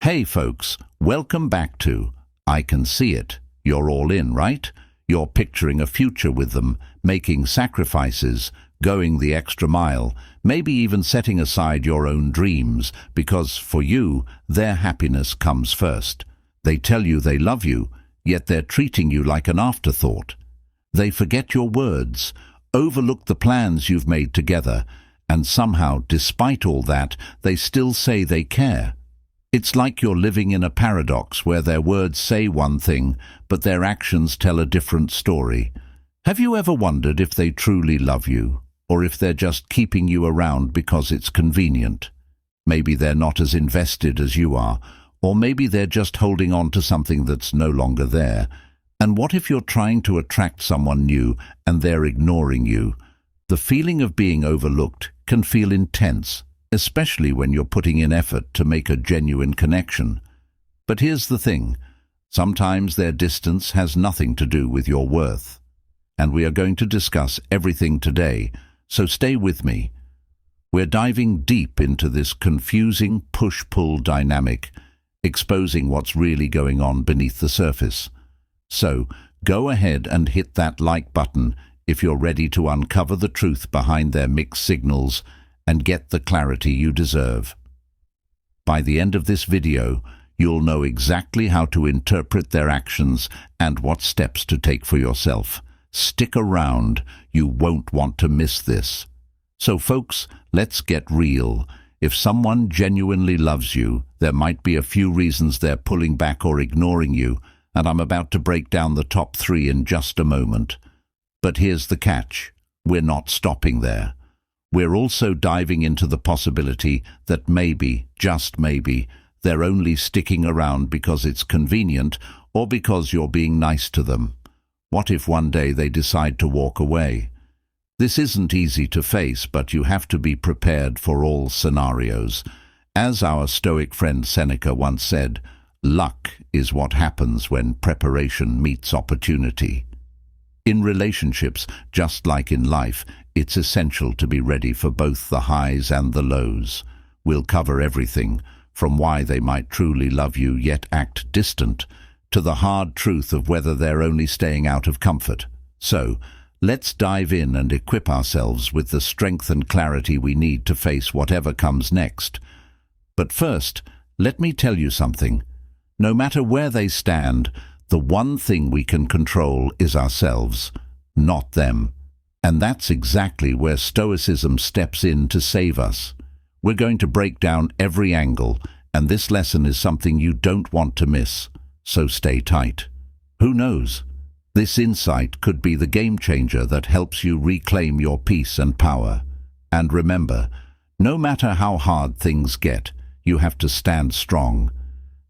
Hey folks, welcome back to I Can See It. You're all in, right? You're picturing a future with them, making sacrifices, going the extra mile, maybe even setting aside your own dreams, because for you, their happiness comes first. They tell you they love you, yet they're treating you like an afterthought. They forget your words, overlook the plans you've made together, and somehow, despite all that, they still say they care. It's like you're living in a paradox where their words say one thing, but their actions tell a different story. Have you ever wondered if they truly love you, or if they're just keeping you around because it's convenient? Maybe they're not as invested as you are, or maybe they're just holding on to something that's no longer there. And what if you're trying to attract someone new and they're ignoring you? The feeling of being overlooked can feel intense, especially when you're putting in effort to make a genuine connection. But here's the thing, sometimes their distance has nothing to do with your worth. And we are going to discuss everything today, so stay with me. We're diving deep into this confusing push-pull dynamic, exposing what's really going on beneath the surface. So, go ahead and hit that like button if you're ready to uncover the truth behind their mixed signals and get the clarity you deserve. By the end of this video, you'll know exactly how to interpret their actions and what steps to take for yourself. Stick around, you won't want to miss this. So folks, let's get real. If someone genuinely loves you, there might be a few reasons they're pulling back or ignoring you, and I'm about to break down the top 3 in just a moment. But here's the catch, we're not stopping there. We're also diving into the possibility that maybe, just maybe, they're only sticking around because it's convenient or because you're being nice to them. What if one day they decide to walk away? This isn't easy to face, but you have to be prepared for all scenarios. As our Stoic friend Seneca once said, luck is what happens when preparation meets opportunity. In relationships, just like in life, it's essential to be ready for both the highs and the lows. We'll cover everything, from why they might truly love you yet act distant, to the hard truth of whether they're only staying out of comfort. So, let's dive in and equip ourselves with the strength and clarity we need to face whatever comes next. But first, let me tell you something. No matter where they stand, the one thing we can control is ourselves, not them. And that's exactly where Stoicism steps in to save us. We're going to break down every angle, and this lesson is something you don't want to miss, so stay tight. Who knows? This insight could be the game changer that helps you reclaim your peace and power. And remember, no matter how hard things get, you have to stand strong.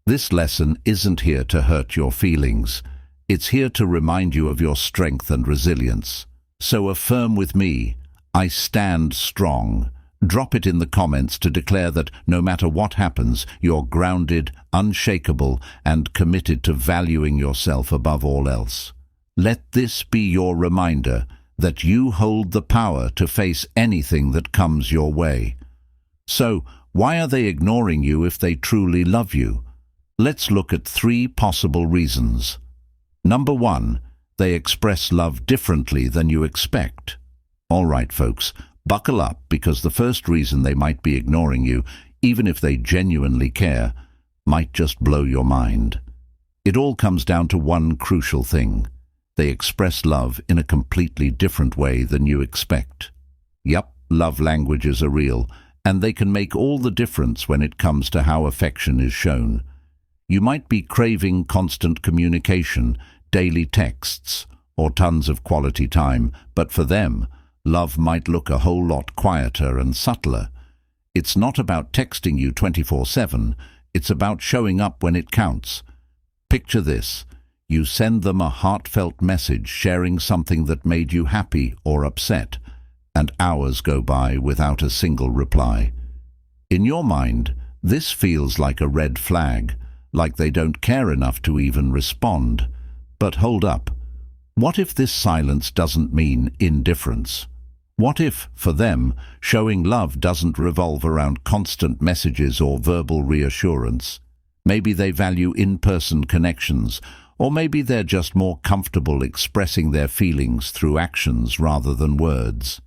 This lesson isn't here to hurt your feelings. It's here to remind you of your strength and resilience. So affirm with me, I stand strong. Drop it in the comments to declare that no matter what happens, you're grounded, unshakable, and committed to valuing yourself above all else. Let this be your reminder that you hold the power to face anything that comes your way. So, why are they ignoring you if they truly love you? Let's look at 3 possible reasons. Number 1, they express love differently than you expect. All right, folks, buckle up, because the first reason they might be ignoring you, even if they genuinely care, might just blow your mind. It all comes down to one crucial thing. They express love in a completely different way than you expect. Yup, love languages are real, and they can make all the difference when it comes to how affection is shown. You might be craving constant communication, daily texts, or tons of quality time, but for them, love might look a whole lot quieter and subtler. It's not about texting you 24/7, it's about showing up when it counts. Picture this. You send them a heartfelt message sharing something that made you happy or upset, and hours go by without a single reply. In your mind, this feels like a red flag, like they don't care enough to even respond. But hold up. What if this silence doesn't mean indifference? What if, for them, showing love doesn't revolve around constant messages or verbal reassurance? Maybe they value in-person connections, or maybe they're just more comfortable expressing their feelings through actions rather than words.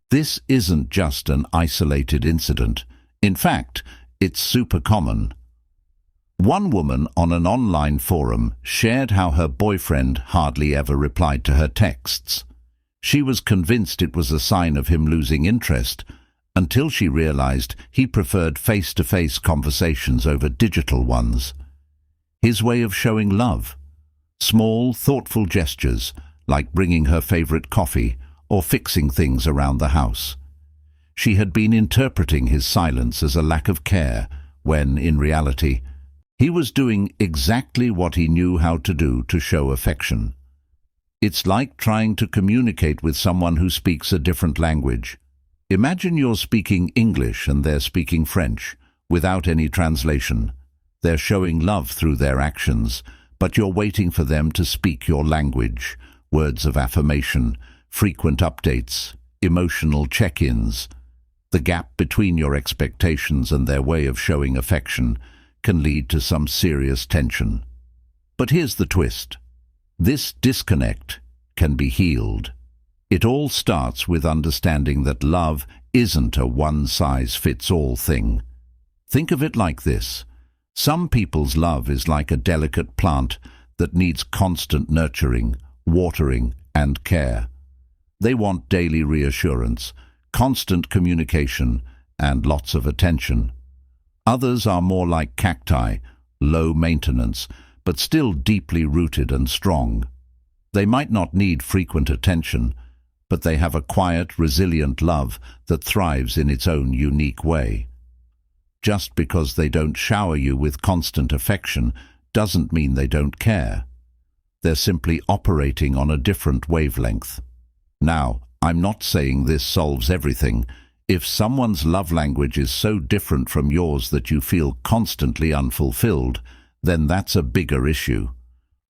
This isn't just an isolated incident. In fact, it's super common. One woman on an online forum shared how her boyfriend hardly ever replied to her texts. She was convinced it was a sign of him losing interest, until she realized he preferred face-to-face conversations over digital ones. His way of showing love. Small, thoughtful gestures, like bringing her favorite coffee or fixing things around the house. She had been interpreting his silence as a lack of care, when, in reality, he was doing exactly what he knew how to do to show affection. It's like trying to communicate with someone who speaks a different language. Imagine you're speaking English and they're speaking French, without any translation. They're showing love through their actions, but you're waiting for them to speak your language. Words of affirmation, frequent updates, emotional check-ins. The gap between your expectations and their way of showing affection can lead to some serious tension. But here's the twist. This disconnect can be healed. It all starts with understanding that love isn't a one-size-fits-all thing. Think of it like this. Some people's love is like a delicate plant that needs constant nurturing, watering, and care. They want daily reassurance, constant communication, and lots of attention. Others are more like cacti, low maintenance, but still deeply rooted and strong. They might not need frequent attention, but they have a quiet, resilient love that thrives in its own unique way. Just because they don't shower you with constant affection doesn't mean they don't care. They're simply operating on a different wavelength. Now, I'm not saying this solves everything. If someone's love language is so different from yours that you feel constantly unfulfilled, then that's a bigger issue.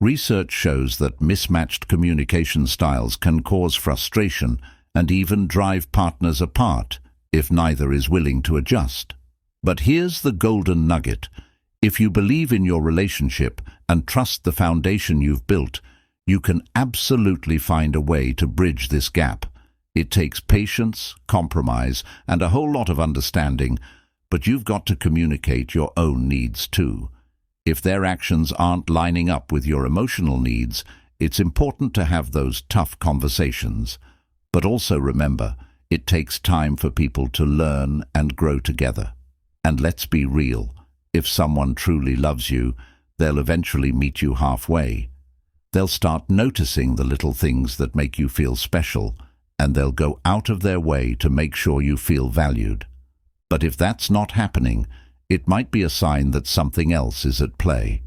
Research shows that mismatched communication styles can cause frustration and even drive partners apart if neither is willing to adjust. But here's the golden nugget. If you believe in your relationship and trust the foundation you've built, you can absolutely find a way to bridge this gap. It takes patience, compromise, and a whole lot of understanding, but you've got to communicate your own needs too. If their actions aren't lining up with your emotional needs, it's important to have those tough conversations. But also remember, it takes time for people to learn and grow together. And let's be real, if someone truly loves you, they'll eventually meet you halfway. They'll start noticing the little things that make you feel special, and they'll go out of their way to make sure you feel valued. But if that's not happening, it might be a sign that something else is at play.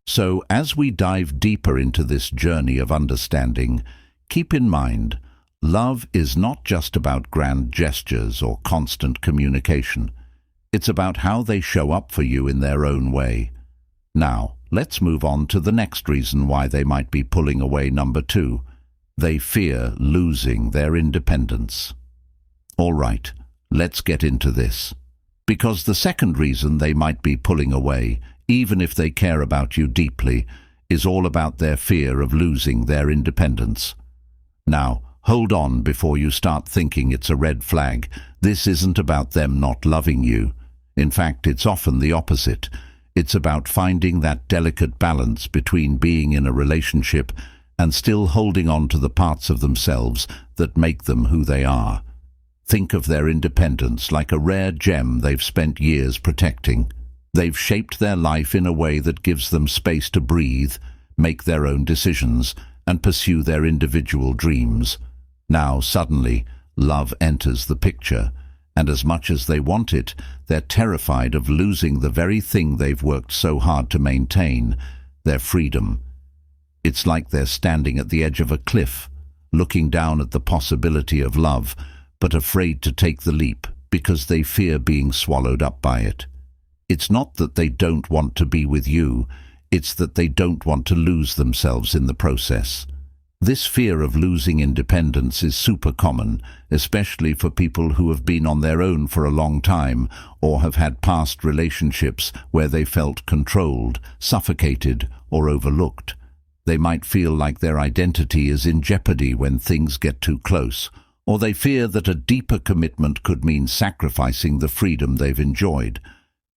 So, as we dive deeper into this journey of understanding, keep in mind, love is not just about grand gestures or constant communication. It's about how they show up for you in their own way. Now, let's move on to the next reason why they might be pulling away. Number 2. They fear losing their independence. All right, let's get into this. Because the second reason they might be pulling away, even if they care about you deeply, is all about their fear of losing their independence. Now, hold on before you start thinking it's a red flag. This isn't about them not loving you. In fact, it's often the opposite. It's about finding that delicate balance between being in a relationship and still holding on to the parts of themselves that make them who they are. Think of their independence like a rare gem they've spent years protecting. They've shaped their life in a way that gives them space to breathe, make their own decisions, and pursue their individual dreams. Now, suddenly, love enters the picture, and as much as they want it, they're terrified of losing the very thing they've worked so hard to maintain, their freedom. It's like they're standing at the edge of a cliff, looking down at the possibility of love, but afraid to take the leap because they fear being swallowed up by it. It's not that they don't want to be with you, it's that they don't want to lose themselves in the process. This fear of losing independence is super common, especially for people who have been on their own for a long time or have had past relationships where they felt controlled, suffocated, or overlooked. They might feel like their identity is in jeopardy when things get too close, or they fear that a deeper commitment could mean sacrificing the freedom they've enjoyed.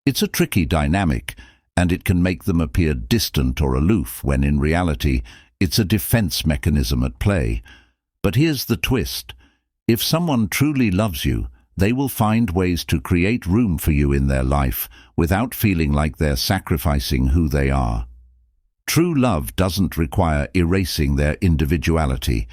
It's a tricky dynamic, and it can make them appear distant or aloof when in reality it's a defense mechanism at play. But here's the twist. If someone truly loves you, they will find ways to create room for you in their life without feeling like they're sacrificing who they are. True love doesn't require erasing their individuality.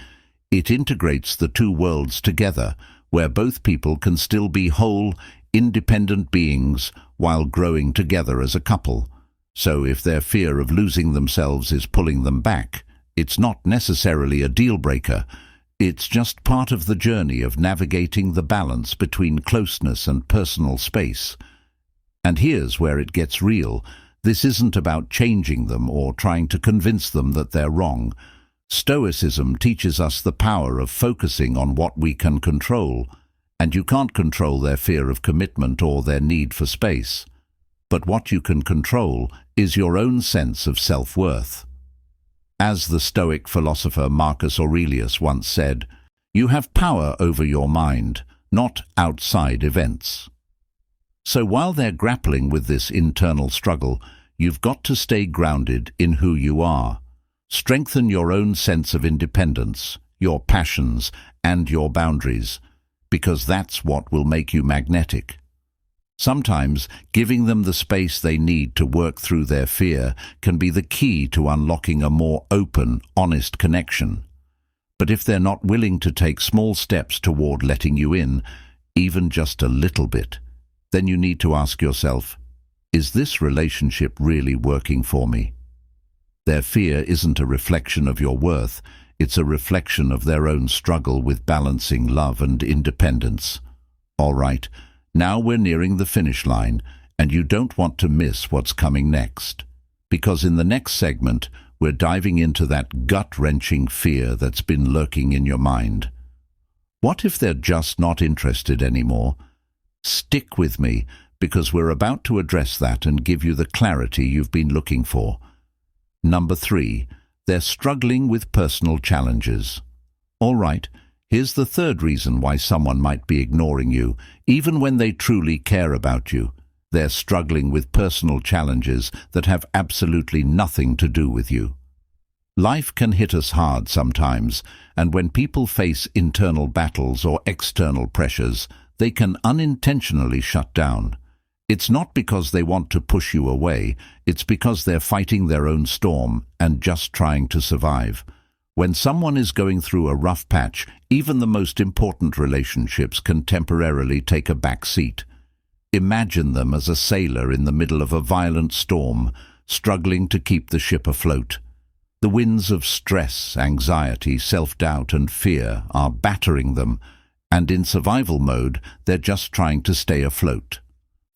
It integrates the two worlds together, where both people can still be whole, independent beings while growing together as a couple. So if their fear of losing themselves is pulling them back, it's not necessarily a deal-breaker. It's just part of the journey of navigating the balance between closeness and personal space. And here's where it gets real. This isn't about changing them or trying to convince them that they're wrong. Stoicism teaches us the power of focusing on what we can control, and you can't control their fear of commitment or their need for space. But what you can control is your own sense of self-worth. As the Stoic philosopher Marcus Aurelius once said, "You have power over your mind, not outside events." So while they're grappling with this internal struggle, you've got to stay grounded in who you are. Strengthen your own sense of independence, your passions, and your boundaries, because that's what will make you magnetic. Sometimes giving them the space they need to work through their fear can be the key to unlocking a more open, honest connection. But if they're not willing to take small steps toward letting you in, even just a little bit, then you need to ask yourself, is this relationship really working for me? Their fear isn't a reflection of your worth, it's a reflection of their own struggle with balancing love and independence. All right. Now we're nearing the finish line, and you don't want to miss what's coming next. Because in the next segment, we're diving into that gut-wrenching fear that's been lurking in your mind. What if they're just not interested anymore? Stick with me, because we're about to address that and give you the clarity you've been looking for. Number 3, they're struggling with personal challenges. All right. Here's the third reason why someone might be ignoring you, even when they truly care about you. They're struggling with personal challenges that have absolutely nothing to do with you. Life can hit us hard sometimes, and when people face internal battles or external pressures, they can unintentionally shut down. It's not because they want to push you away, it's because they're fighting their own storm and just trying to survive. When someone is going through a rough patch, even the most important relationships can temporarily take a back seat. Imagine them as a sailor in the middle of a violent storm, struggling to keep the ship afloat. The winds of stress, anxiety, self-doubt, and fear are battering them, and in survival mode, they're just trying to stay afloat.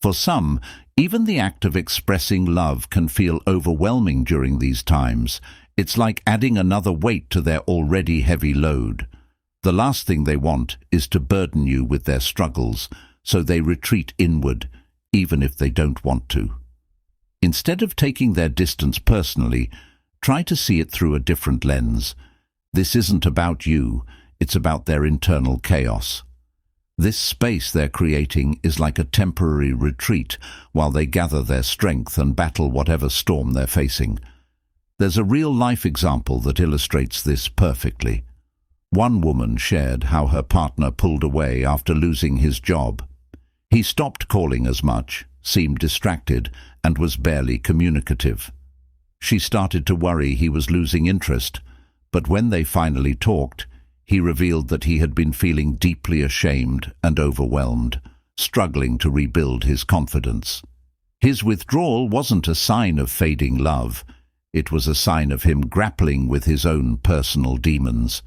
For some, even the act of expressing love can feel overwhelming during these times. It's like adding another weight to their already heavy load. The last thing they want is to burden you with their struggles, so they retreat inward, even if they don't want to. Instead of taking their distance personally, try to see it through a different lens. This isn't about you, it's about their internal chaos. This space they're creating is like a temporary retreat while they gather their strength and battle whatever storm they're facing. There's a real-life example that illustrates this perfectly. One woman shared how her partner pulled away after losing his job. He stopped calling as much, seemed distracted, and was barely communicative. She started to worry he was losing interest, but when they finally talked, he revealed that he had been feeling deeply ashamed and overwhelmed, struggling to rebuild his confidence. His withdrawal wasn't a sign of fading love. It was a sign of him grappling with his own personal demons.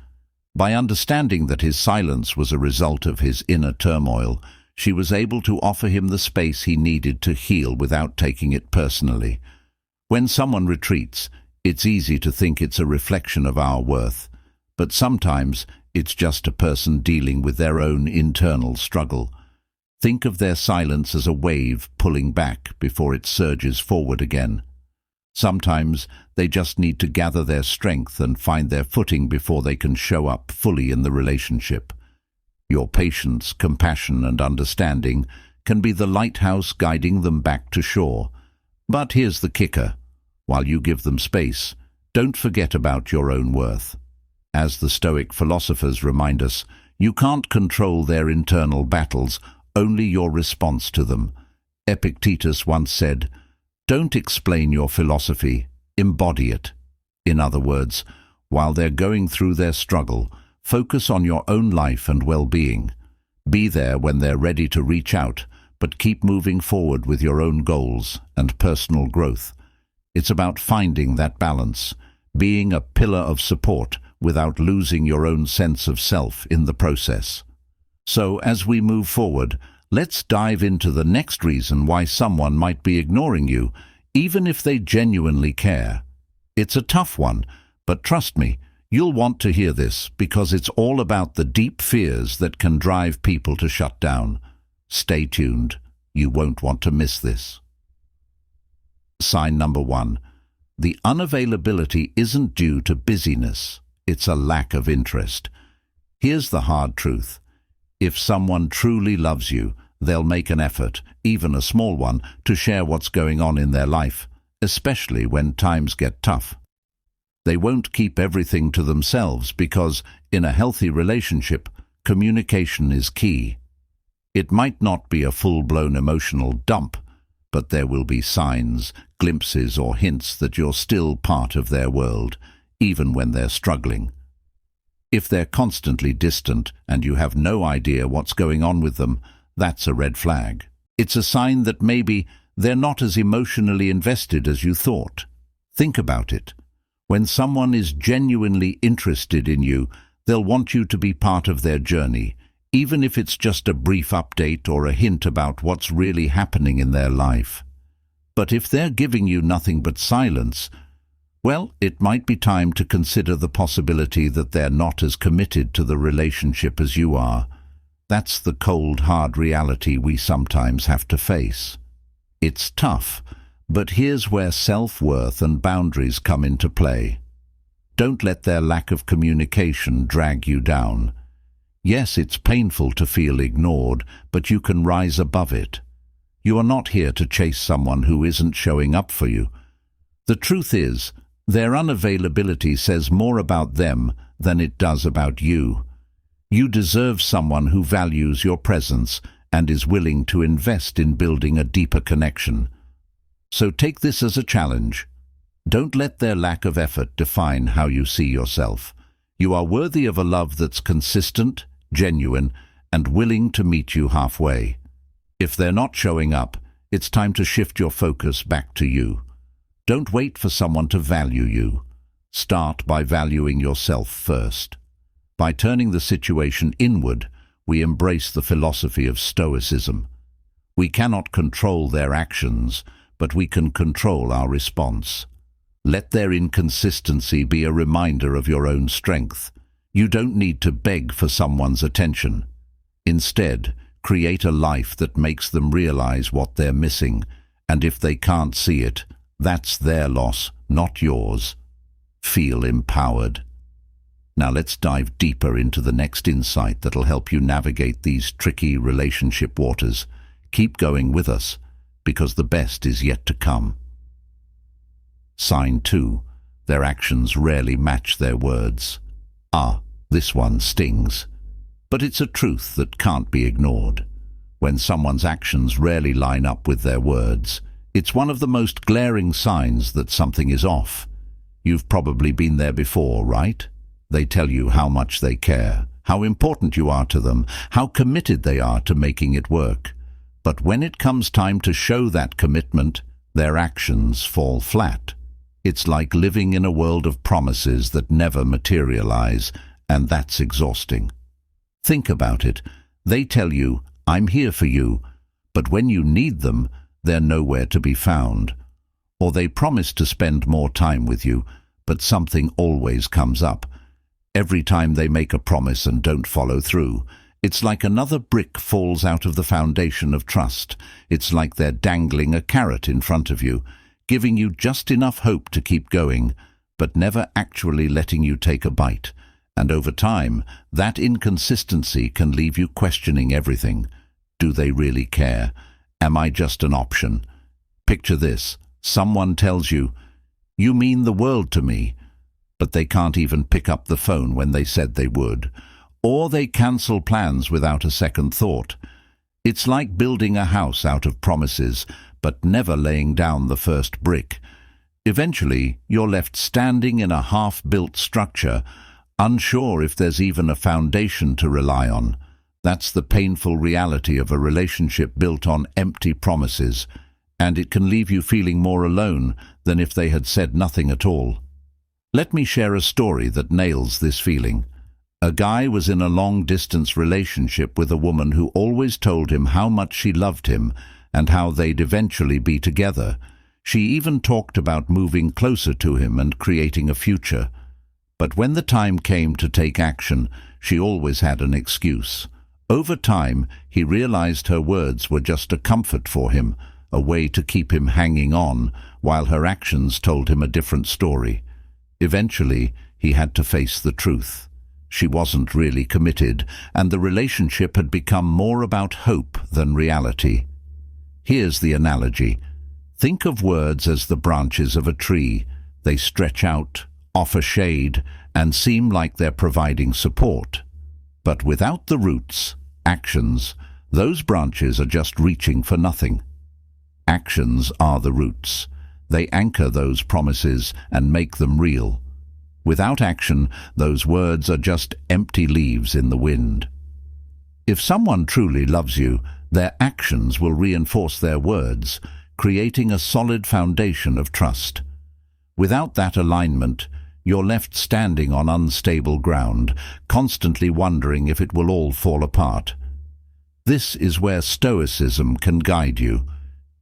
By understanding that his silence was a result of his inner turmoil, she was able to offer him the space he needed to heal without taking it personally. When someone retreats, it's easy to think it's a reflection of our worth. but sometimes it's just a person dealing with their own internal struggle. Think of their silence as a wave pulling back before it surges forward again. Sometimes they just need to gather their strength and find their footing before they can show up fully in the relationship. Your patience, compassion, and understanding can be the lighthouse guiding them back to shore. But here's the kicker. While you give them space, don't forget about your own worth. As the Stoic philosophers remind us, you can't control their internal battles, only your response to them. Epictetus once said, "Don't explain your philosophy, embody it." In other words, while they're going through their struggle, focus on your own life and well-being. Be there when they're ready to reach out, but keep moving forward with your own goals and personal growth. It's about finding that balance, being a pillar of support without losing your own sense of self in the process. So, as we move forward, let's dive into the next reason why someone might be ignoring you, even if they genuinely care. It's a tough one, but trust me, you'll want to hear this because it's all about the deep fears that can drive people to shut down. Stay tuned. You won't want to miss this. Sign number 1. The unavailability isn't due to busyness. It's a lack of interest. Here's the hard truth. If someone truly loves you, they'll make an effort, even a small one, to share what's going on in their life, especially when times get tough. They won't keep everything to themselves because, in a healthy relationship, communication is key. It might not be a full-blown emotional dump, but there will be signs, glimpses, or hints that you're still part of their world, even when they're struggling. If they're constantly distant and you have no idea what's going on with them, that's a red flag. It's a sign that maybe they're not as emotionally invested as you thought. Think about it. When someone is genuinely interested in you, they'll want you to be part of their journey, even if it's just a brief update or a hint about what's really happening in their life. But if they're giving you nothing but silence, well, it might be time to consider the possibility that they're not as committed to the relationship as you are. That's the cold, hard reality we sometimes have to face. It's tough, but here's where self-worth and boundaries come into play. Don't let their lack of communication drag you down. Yes, it's painful to feel ignored, but you can rise above it. You are not here to chase someone who isn't showing up for you. The truth is, their unavailability says more about them than it does about you. You deserve someone who values your presence and is willing to invest in building a deeper connection. So take this as a challenge. Don't let their lack of effort define how you see yourself. You are worthy of a love that's consistent, genuine, and willing to meet you halfway. If they're not showing up, it's time to shift your focus back to you. Don't wait for someone to value you. Start by valuing yourself first. By turning the situation inward, we embrace the philosophy of Stoicism. We cannot control their actions, but we can control our response. Let their inconsistency be a reminder of your own strength. You don't need to beg for someone's attention. Instead, create a life that makes them realize what they're missing, and if they can't see it, that's their loss, not yours. Feel empowered. Now let's dive deeper into the next insight that'll help you navigate these tricky relationship waters. Keep going with us, because the best is yet to come. Sign 2. Their actions rarely match their words. This one stings. But it's a truth that can't be ignored. When someone's actions rarely line up with their words, it's one of the most glaring signs that something is off. You've probably been there before, right? They tell you how much they care, how important you are to them, how committed they are to making it work. But when it comes time to show that commitment, their actions fall flat. It's like living in a world of promises that never materialize, and that's exhausting. Think about it. They tell you, "I'm here for you," but when you need them, they're nowhere to be found. Or they promise to spend more time with you, but something always comes up. Every time they make a promise and don't follow through, it's like another brick falls out of the foundation of trust. It's like they're dangling a carrot in front of you, giving you just enough hope to keep going, but never actually letting you take a bite. And over time, that inconsistency can leave you questioning everything. Do they really care? Am I just an option? Picture this. Someone tells you, "You mean the world to me," but they can't even pick up the phone when they said they would. Or they cancel plans without a second thought. It's like building a house out of promises, but never laying down the first brick. Eventually, you're left standing in a half-built structure, unsure if there's even a foundation to rely on. That's the painful reality of a relationship built on empty promises, and it can leave you feeling more alone than if they had said nothing at all. Let me share a story that nails this feeling. A guy was in a long-distance relationship with a woman who always told him how much she loved him and how they'd eventually be together. She even talked about moving closer to him and creating a future. But when the time came to take action, she always had an excuse. Over time, he realized her words were just a comfort for him, a way to keep him hanging on, while her actions told him a different story. Eventually, he had to face the truth. She wasn't really committed, and the relationship had become more about hope than reality. Here's the analogy. Think of words as the branches of a tree. They stretch out, offer shade, and seem like they're providing support. But without the roots, actions, those branches are just reaching for nothing. Actions are the roots. They anchor those promises and make them real. Without action, those words are just empty leaves in the wind. If someone truly loves you, their actions will reinforce their words, creating a solid foundation of trust. Without that alignment, you're left standing on unstable ground, constantly wondering if it will all fall apart. This is where Stoicism can guide you.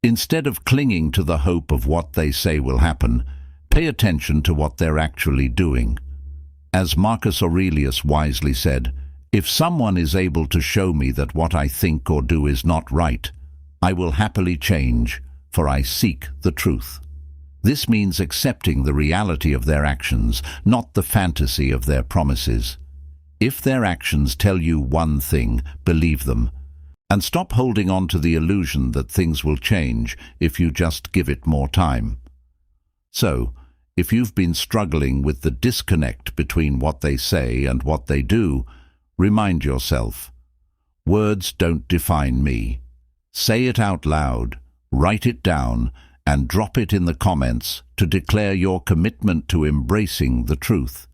Instead of clinging to the hope of what they say will happen, pay attention to what they're actually doing. As Marcus Aurelius wisely said, "If someone is able to show me that what I think or do is not right, I will happily change, for I seek the truth." This means accepting the reality of their actions, not the fantasy of their promises. If their actions tell you one thing, believe them. And stop holding on to the illusion that things will change if you just give it more time. So, if you've been struggling with the disconnect between what they say and what they do, remind yourself, words don't define me. Say it out loud, write it down, and drop it in the comments to declare your commitment to embracing the truth.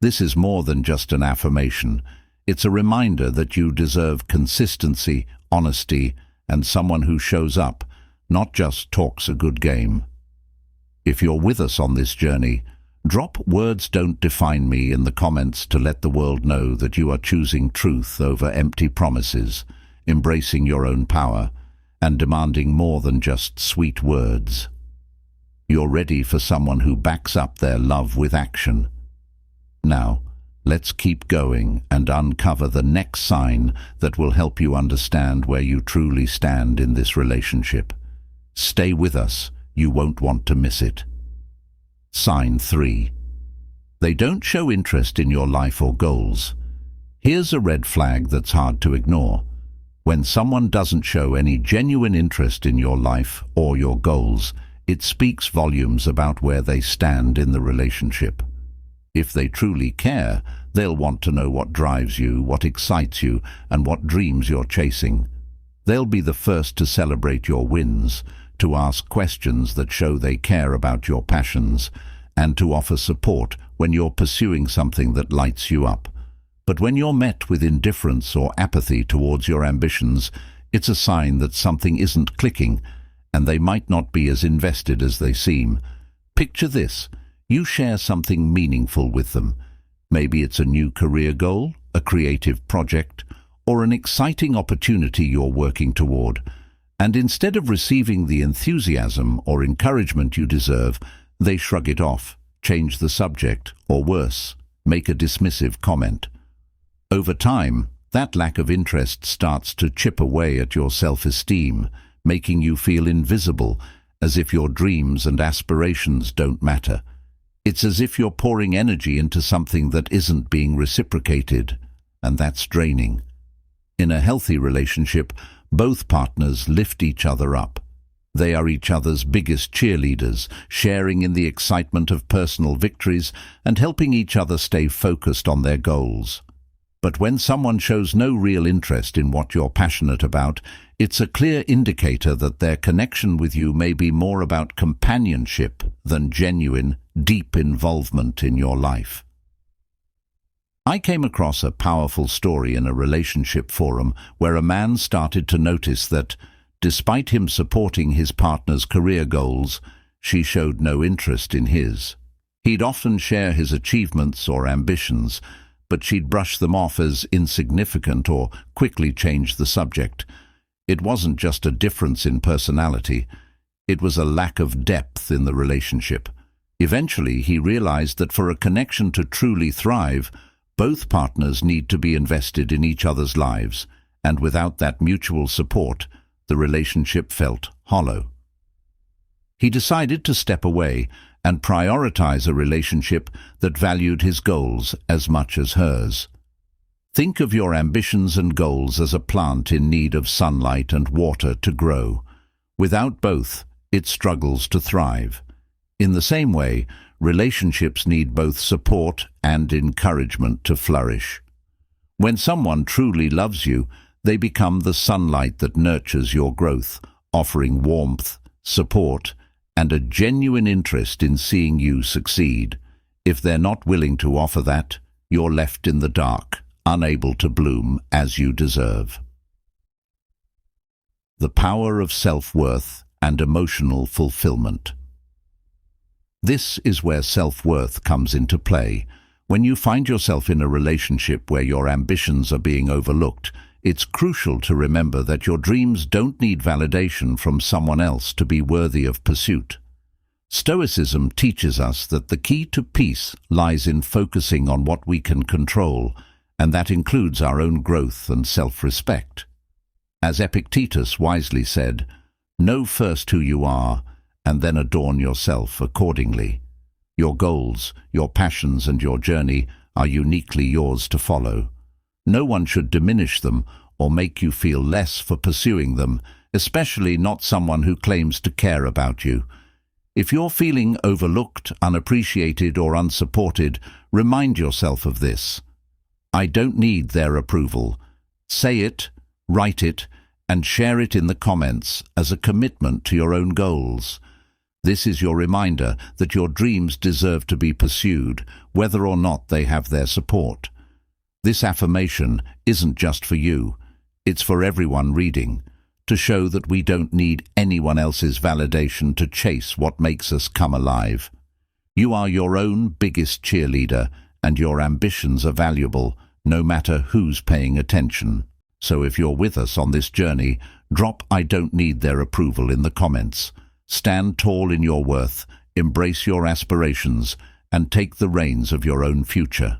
This is more than just an affirmation. It's a reminder that you deserve consistency, honesty, and someone who shows up, not just talks a good game. If you're with us on this journey, drop "words don't define me" in the comments to let the world know that you are choosing truth over empty promises, embracing your own power, and demanding more than just sweet words. You're ready for someone who backs up their love with action. Now, let's keep going and uncover the next sign that will help you understand where you truly stand in this relationship. Stay with us, you won't want to miss it. Sign 3. They don't show interest in your life or goals. Here's a red flag that's hard to ignore. When someone doesn't show any genuine interest in your life or your goals, it speaks volumes about where they stand in the relationship. If they truly care, they'll want to know what drives you, what excites you, and what dreams you're chasing. They'll be the first to celebrate your wins, to ask questions that show they care about your passions, and to offer support when you're pursuing something that lights you up. But when you're met with indifference or apathy towards your ambitions, it's a sign that something isn't clicking, and they might not be as invested as they seem. Picture this. You share something meaningful with them. Maybe it's a new career goal, a creative project, or an exciting opportunity you're working toward. And instead of receiving the enthusiasm or encouragement you deserve, they shrug it off, change the subject, or worse, make a dismissive comment. Over time, that lack of interest starts to chip away at your self-esteem, making you feel invisible, as if your dreams and aspirations don't matter. It's as if you're pouring energy into something that isn't being reciprocated, and that's draining. In a healthy relationship, both partners lift each other up. They are each other's biggest cheerleaders, sharing in the excitement of personal victories and helping each other stay focused on their goals. But when someone shows no real interest in what you're passionate about, it's a clear indicator that their connection with you may be more about companionship than genuine, deep involvement in your life. I came across a powerful story in a relationship forum where a man started to notice that, despite him supporting his partner's career goals, she showed no interest in his. He'd often share his achievements or ambitions, but she'd brush them off as insignificant or quickly change the subject. It wasn't just a difference in personality, it was a lack of depth in the relationship. Eventually, he realized that for a connection to truly thrive, both partners need to be invested in each other's lives, and without that mutual support, the relationship felt hollow. He decided to step away and prioritize a relationship that valued his goals as much as hers. Think of your ambitions and goals as a plant in need of sunlight and water to grow. Without both, it struggles to thrive. In the same way, relationships need both support and encouragement to flourish. When someone truly loves you, they become the sunlight that nurtures your growth, offering warmth, support, and a genuine interest in seeing you succeed. If they're not willing to offer that, you're left in the dark, unable to bloom as you deserve. The power of self-worth and emotional fulfillment. This is where self-worth comes into play. When you find yourself in a relationship where your ambitions are being overlooked, it's crucial to remember that your dreams don't need validation from someone else to be worthy of pursuit. Stoicism teaches us that the key to peace lies in focusing on what we can control, and that includes our own growth and self-respect. As Epictetus wisely said, "Know first who you are, and then adorn yourself accordingly." Your goals, your passions, and your journey are uniquely yours to follow. No one should diminish them or make you feel less for pursuing them, especially not someone who claims to care about you. If you're feeling overlooked, unappreciated, or unsupported, remind yourself of this. I don't need their approval. Say it, write it, and share it in the comments as a commitment to your own goals. This is your reminder that your dreams deserve to be pursued, whether or not they have their support. This affirmation isn't just for you, it's for everyone reading, to show that we don't need anyone else's validation to chase what makes us come alive. You are your own biggest cheerleader, and your ambitions are valuable, no matter who's paying attention. So if you're with us on this journey, drop "I don't need their approval" in the comments. Stand tall in your worth, embrace your aspirations, and take the reins of your own future.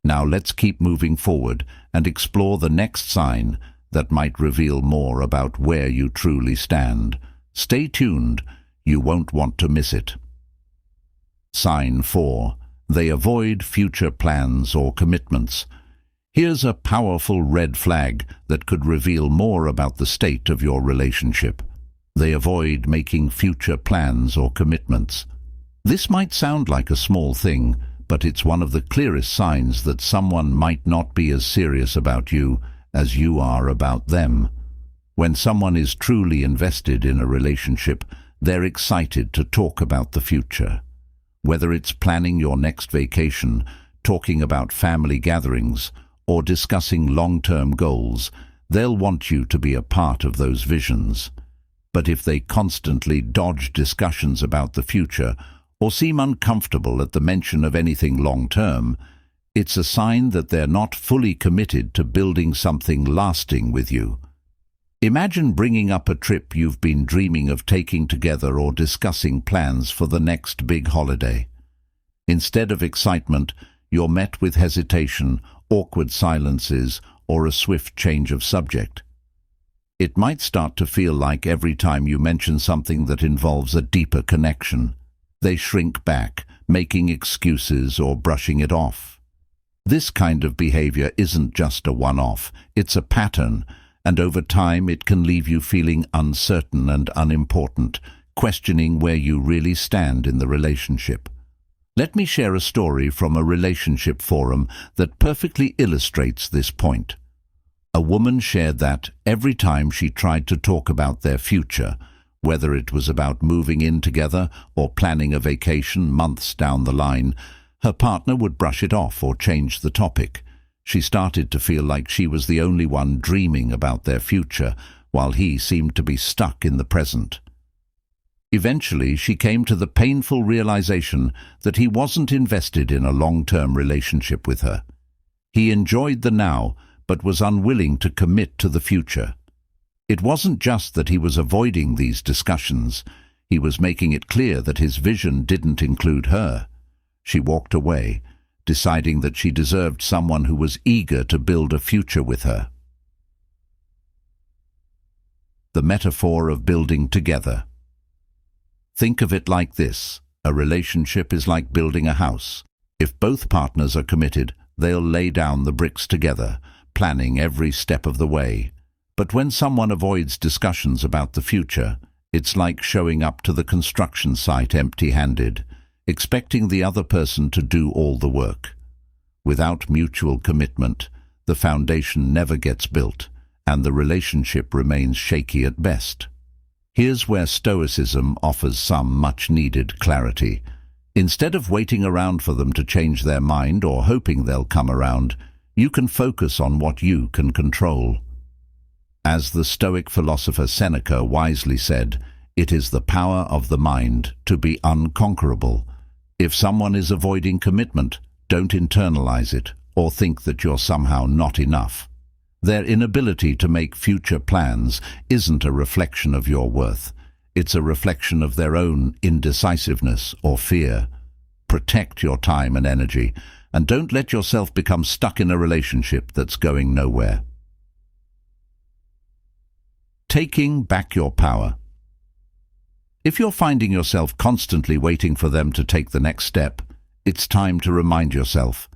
Now let's keep moving forward and explore the next sign that might reveal more about where you truly stand. Stay tuned, you won't want to miss it. Sign 4. They avoid future plans or commitments. Here's a powerful red flag that could reveal more about the state of your relationship. They avoid making future plans or commitments. This might sound like a small thing, but it's one of the clearest signs that someone might not be as serious about you as you are about them. When someone is truly invested in a relationship, they're excited to talk about the future. Whether it's planning your next vacation, talking about family gatherings, or discussing long-term goals, they'll want you to be a part of those visions. But if they constantly dodge discussions about the future or seem uncomfortable at the mention of anything long-term, it's a sign that they're not fully committed to building something lasting with you. Imagine bringing up a trip you've been dreaming of taking together or discussing plans for the next big holiday. Instead of excitement, you're met with hesitation, awkward silences, or a swift change of subject. It might start to feel like every time you mention something that involves a deeper connection, they shrink back, making excuses or brushing it off. This kind of behavior isn't just a one-off, it's a pattern, and over time it can leave you feeling uncertain and unimportant, questioning where you really stand in the relationship. Let me share a story from a relationship forum that perfectly illustrates this point. A woman shared that every time she tried to talk about their future, whether it was about moving in together or planning a vacation months down the line, her partner would brush it off or change the topic. She started to feel like she was the only one dreaming about their future, while he seemed to be stuck in the present. Eventually, she came to the painful realization that he wasn't invested in a long-term relationship with her. He enjoyed the now, but was unwilling to commit to the future. It wasn't just that he was avoiding these discussions, he was making it clear that his vision didn't include her. She walked away, deciding that she deserved someone who was eager to build a future with her. The metaphor of building together. Think of it like this: a relationship is like building a house. If both partners are committed, they'll lay down the bricks together, planning every step of the way. But when someone avoids discussions about the future, it's like showing up to the construction site empty-handed, expecting the other person to do all the work. Without mutual commitment, the foundation never gets built, and the relationship remains shaky at best. Here's where Stoicism offers some much-needed clarity. Instead of waiting around for them to change their mind or hoping they'll come around, you can focus on what you can control. As the Stoic philosopher Seneca wisely said, it is the power of the mind to be unconquerable. If someone is avoiding commitment, don't internalize it or think that you're somehow not enough. Their inability to make future plans isn't a reflection of your worth. It's a reflection of their own indecisiveness or fear. Protect your time and energy, and don't let yourself become stuck in a relationship that's going nowhere. Taking back your power. If you're finding yourself constantly waiting for them to take the next step, it's time to remind yourself,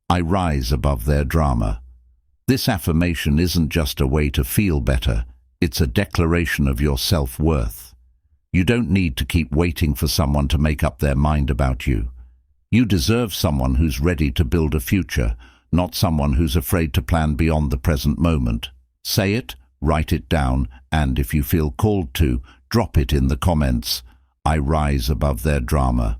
I rise above their drama. This affirmation isn't just a way to feel better, it's a declaration of your self-worth. You don't need to keep waiting for someone to make up their mind about you. You deserve someone who's ready to build a future, not someone who's afraid to plan beyond the present moment. Say it, write it down, and if you feel called to, drop it in the comments. I rise above their drama.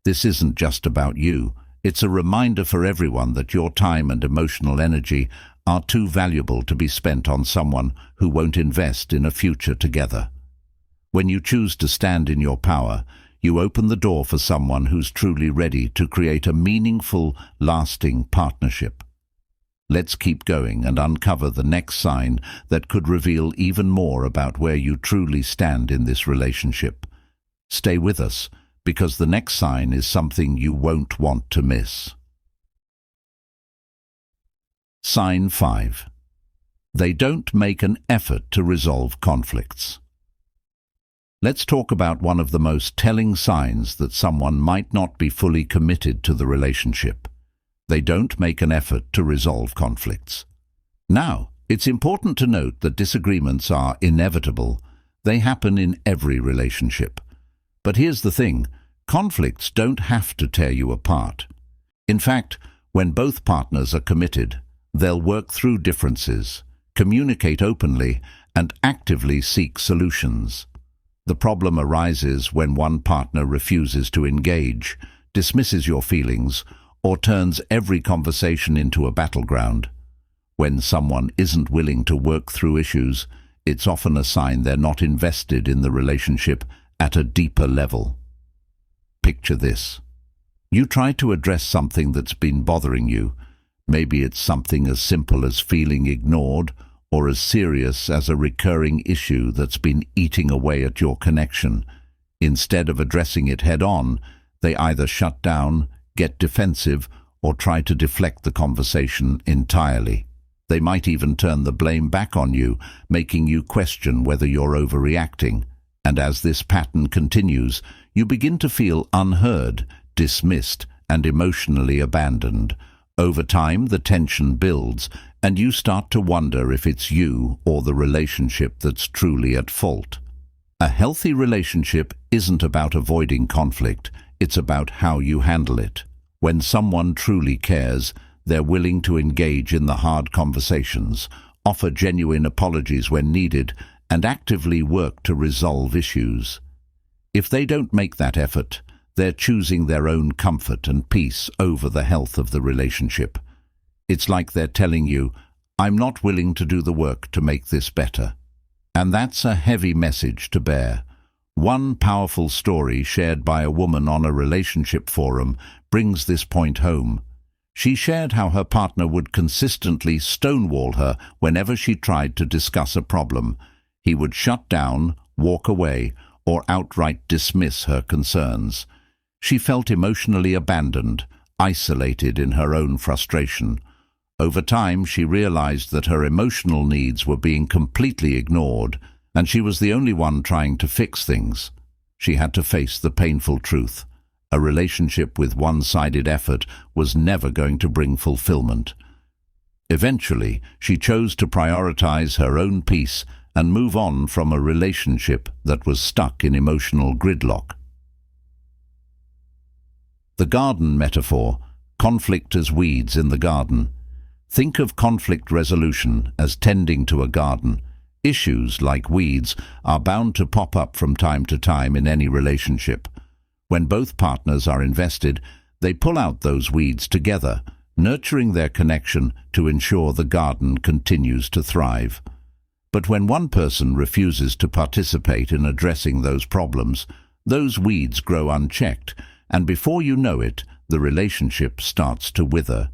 This isn't just about you. It's a reminder for everyone that your time and emotional energy are too valuable to be spent on someone who won't invest in a future together. When you choose to stand in your power, you open the door for someone who's truly ready to create a meaningful, lasting partnership. Let's keep going and uncover the next sign that could reveal even more about where you truly stand in this relationship. Stay with us, because the next sign is something you won't want to miss. Sign 5. They don't make an effort to resolve conflicts. Let's talk about one of the most telling signs that someone might not be fully committed to the relationship. They don't make an effort to resolve conflicts. Now, it's important to note that disagreements are inevitable. They happen in every relationship. But here's the thing, conflicts don't have to tear you apart. In fact, when both partners are committed, they'll work through differences, communicate openly, and actively seek solutions. The problem arises when one partner refuses to engage, dismisses your feelings, or turns every conversation into a battleground. When someone isn't willing to work through issues, it's often a sign they're not invested in the relationship at a deeper level. Picture this. You try to address something that's been bothering you. Maybe it's something as simple as feeling ignored, or as serious as a recurring issue that's been eating away at your connection. Instead of addressing it head-on, they either shut down, get defensive, or try to deflect the conversation entirely. They might even turn the blame back on you, making you question whether you're overreacting. And as this pattern continues, you begin to feel unheard, dismissed, and emotionally abandoned. Over time, the tension builds, and you start to wonder if it's you or the relationship that's truly at fault. A healthy relationship isn't about avoiding conflict, it's about how you handle it. When someone truly cares, they're willing to engage in the hard conversations, offer genuine apologies when needed, and actively work to resolve issues. If they don't make that effort, they're choosing their own comfort and peace over the health of the relationship. It's like they're telling you, "I'm not willing to do the work to make this better." And that's a heavy message to bear. One powerful story shared by a woman on a relationship forum brings this point home. She shared how her partner would consistently stonewall her whenever she tried to discuss a problem. He would shut down, walk away, or outright dismiss her concerns. She felt emotionally abandoned, isolated in her own frustration. Over time, she realized that her emotional needs were being completely ignored, and she was the only one trying to fix things. She had to face the painful truth. A relationship with one-sided effort was never going to bring fulfillment. Eventually, she chose to prioritize her own peace and move on from a relationship that was stuck in emotional gridlock. The garden metaphor, conflict as weeds in the garden. Think of conflict resolution as tending to a garden. Issues, like weeds, are bound to pop up from time to time in any relationship. When both partners are invested, they pull out those weeds together, nurturing their connection to ensure the garden continues to thrive. But when one person refuses to participate in addressing those problems, those weeds grow unchecked, and before you know it, the relationship starts to wither.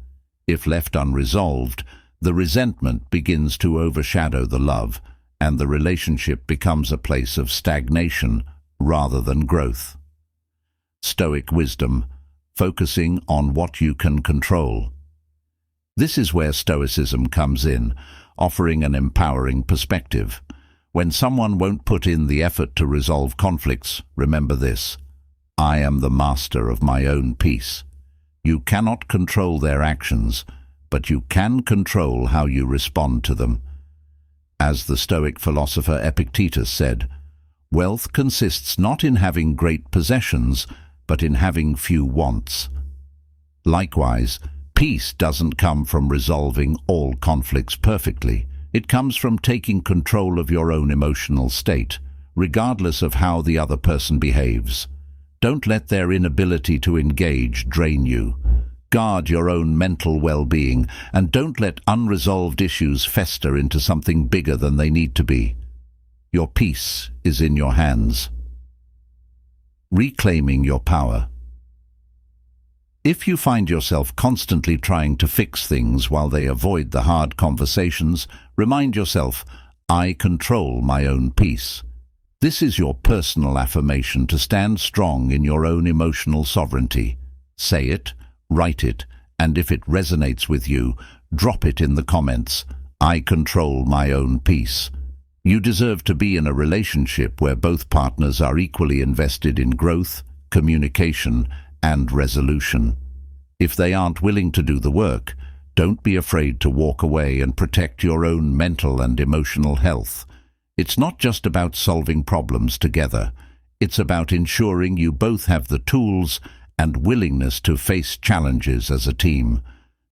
If left unresolved, the resentment begins to overshadow the love, and the relationship becomes a place of stagnation rather than growth. Stoic wisdom, focusing on what you can control. This is where Stoicism comes in, offering an empowering perspective. When someone won't put in the effort to resolve conflicts, remember this: I am the master of my own peace. You cannot control their actions, but you can control how you respond to them. As the Stoic philosopher Epictetus said, "Wealth consists not in having great possessions, but in having few wants." Likewise, peace doesn't come from resolving all conflicts perfectly. It comes from taking control of your own emotional state, regardless of how the other person behaves. Don't let their inability to engage drain you. Guard your own mental well-being, and don't let unresolved issues fester into something bigger than they need to be. Your peace is in your hands. Reclaiming your power. If you find yourself constantly trying to fix things while they avoid the hard conversations, remind yourself, I control my own peace. This is your personal affirmation to stand strong in your own emotional sovereignty. Say it, write it, and if it resonates with you, drop it in the comments. I control my own peace. You deserve to be in a relationship where both partners are equally invested in growth, communication, and resolution. If they aren't willing to do the work, don't be afraid to walk away and protect your own mental and emotional health. It's not just about solving problems together. It's about ensuring you both have the tools and willingness to face challenges as a team.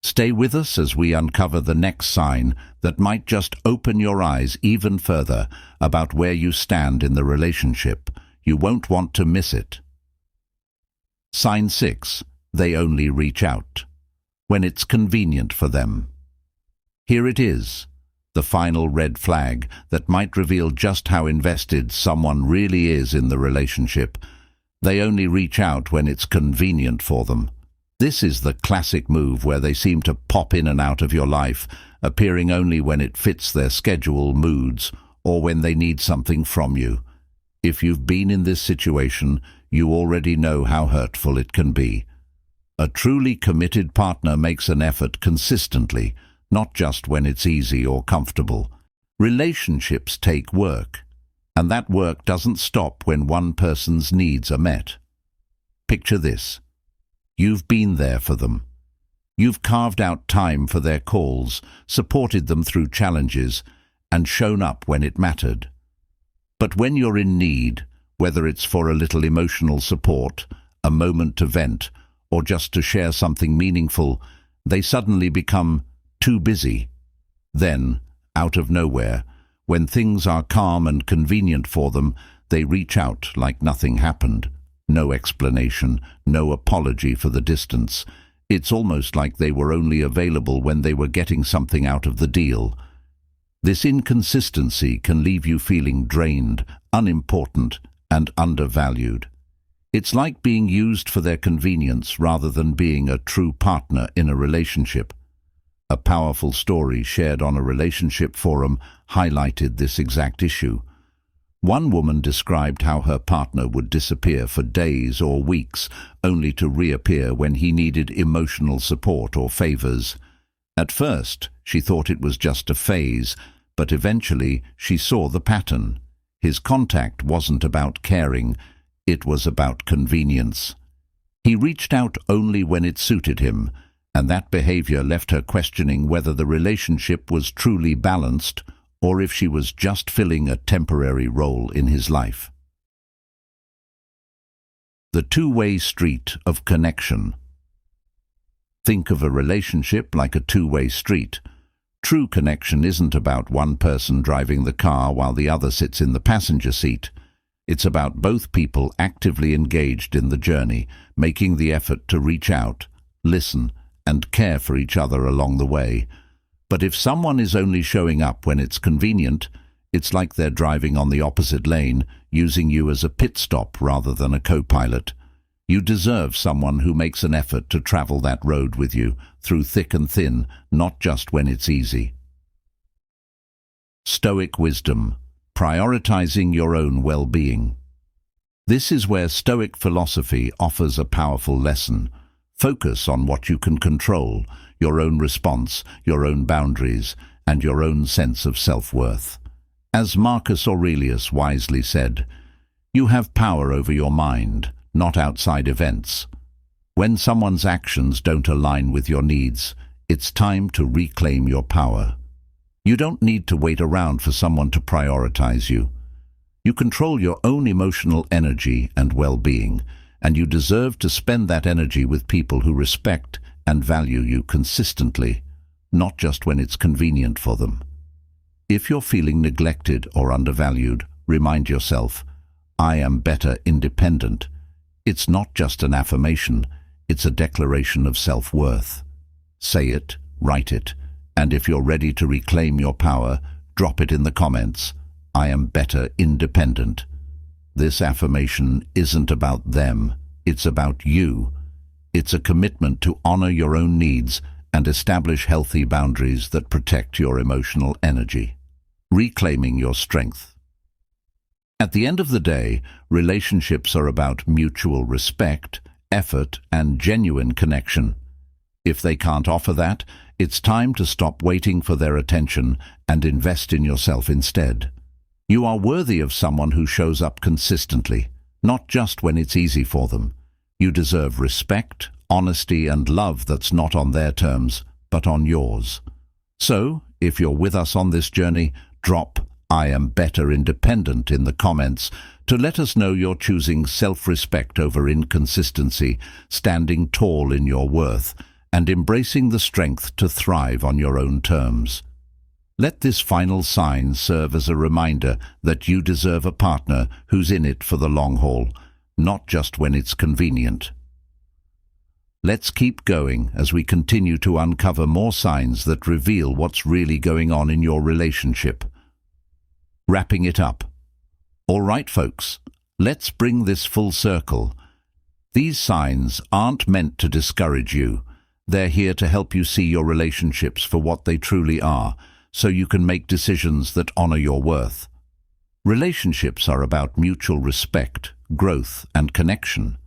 Stay with us as we uncover the next sign that might just open your eyes even further about where you stand in the relationship. You won't want to miss it. Sign 6. They only reach out when it's convenient for them. Here it is, the final red flag that might reveal just how invested someone really is in the relationship. They only reach out when it's convenient for them. This is the classic move where they seem to pop in and out of your life, appearing only when it fits their schedule, moods, or when they need something from you. If you've been in this situation, you already know how hurtful it can be. A truly committed partner makes an effort consistently, not just when it's easy or comfortable. Relationships take work, and that work doesn't stop when one person's needs are met. Picture this. You've been there for them. You've carved out time for their calls, supported them through challenges, and shown up when it mattered. But when you're in need, whether it's for a little emotional support, a moment to vent, or just to share something meaningful, they suddenly become too busy. Then, out of nowhere, when things are calm and convenient for them, they reach out like nothing happened. No explanation, no apology for the distance. It's almost like they were only available when they were getting something out of the deal. This inconsistency can leave you feeling drained, unimportant, and undervalued. It's like being used for their convenience rather than being a true partner in a relationship. A powerful story shared on a relationship forum highlighted this exact issue. One woman described how her partner would disappear for days or weeks, only to reappear when he needed emotional support or favors. At first, she thought it was just a phase, but eventually she saw the pattern. His contact wasn't about caring, it was about convenience. He reached out only when it suited him, and that behavior left her questioning whether the relationship was truly balanced or if she was just filling a temporary role in his life. The two-way street of connection. Think of a relationship like a two-way street. True connection isn't about one person driving the car while the other sits in the passenger seat. It's about both people actively engaged in the journey, making the effort to reach out, listen, and care for each other along the way. But if someone is only showing up when it's convenient, it's like they're driving on the opposite lane, using you as a pit stop rather than a co-pilot. You deserve someone who makes an effort to travel that road with you, through thick and thin, not just when it's easy. Stoic wisdom. Prioritizing your own well-being. This is where Stoic philosophy offers a powerful lesson. Focus on what you can control, your own response, your own boundaries, and your own sense of self-worth. As Marcus Aurelius wisely said, you have power over your mind, not outside events. When someone's actions don't align with your needs, it's time to reclaim your power. You don't need to wait around for someone to prioritize you. You control your own emotional energy and well-being, and you deserve to spend that energy with people who respect and value you consistently, not just when it's convenient for them. If you're feeling neglected or undervalued, remind yourself, I am better independent. It's not just an affirmation, it's a declaration of self-worth. Say it, write it, and if you're ready to reclaim your power, drop it in the comments. I am better independent. This affirmation isn't about them, it's about you. It's a commitment to honor your own needs and establish healthy boundaries that protect your emotional energy. Reclaiming your strength. At the end of the day, relationships are about mutual respect, effort, and genuine connection. If they can't offer that, it's time to stop waiting for their attention and invest in yourself instead. You are worthy of someone who shows up consistently, not just when it's easy for them. You deserve respect, honesty, and love that's not on their terms, but on yours. So, if you're with us on this journey, drop I am better independent in the comments to let us know you're choosing self-respect over inconsistency, standing tall in your worth, and embracing the strength to thrive on your own terms. Let this final sign serve as a reminder that you deserve a partner who's in it for the long haul, not just when it's convenient. Let's keep going as we continue to uncover more signs that reveal what's really going on in your relationship. Wrapping it up. All right, folks, let's bring this full circle. These signs aren't meant to discourage you. They're here to help you see your relationships for what they truly are, so you can make decisions that honor your worth. Relationships are about mutual respect, growth, and connection.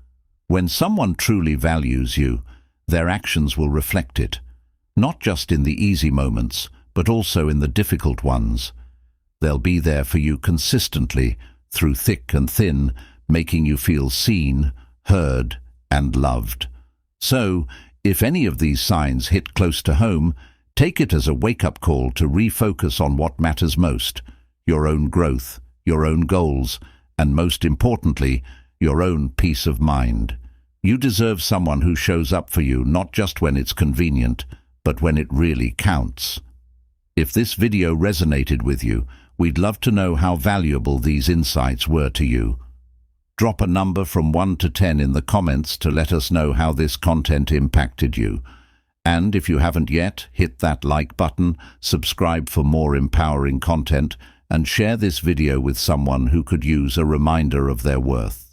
When someone truly values you, their actions will reflect it, not just in the easy moments, but also in the difficult ones. They'll be there for you consistently, through thick and thin, making you feel seen, heard, and loved. So, if any of these signs hit close to home, take it as a wake-up call to refocus on what matters most: your own growth, your own goals, and most importantly, your own peace of mind. You deserve someone who shows up for you not just when it's convenient, but when it really counts. If this video resonated with you, we'd love to know how valuable these insights were to you. Drop a number from 1 to 10 in the comments to let us know how this content impacted you. And if you haven't yet, hit that like button, subscribe for more empowering content, and share this video with someone who could use a reminder of their worth.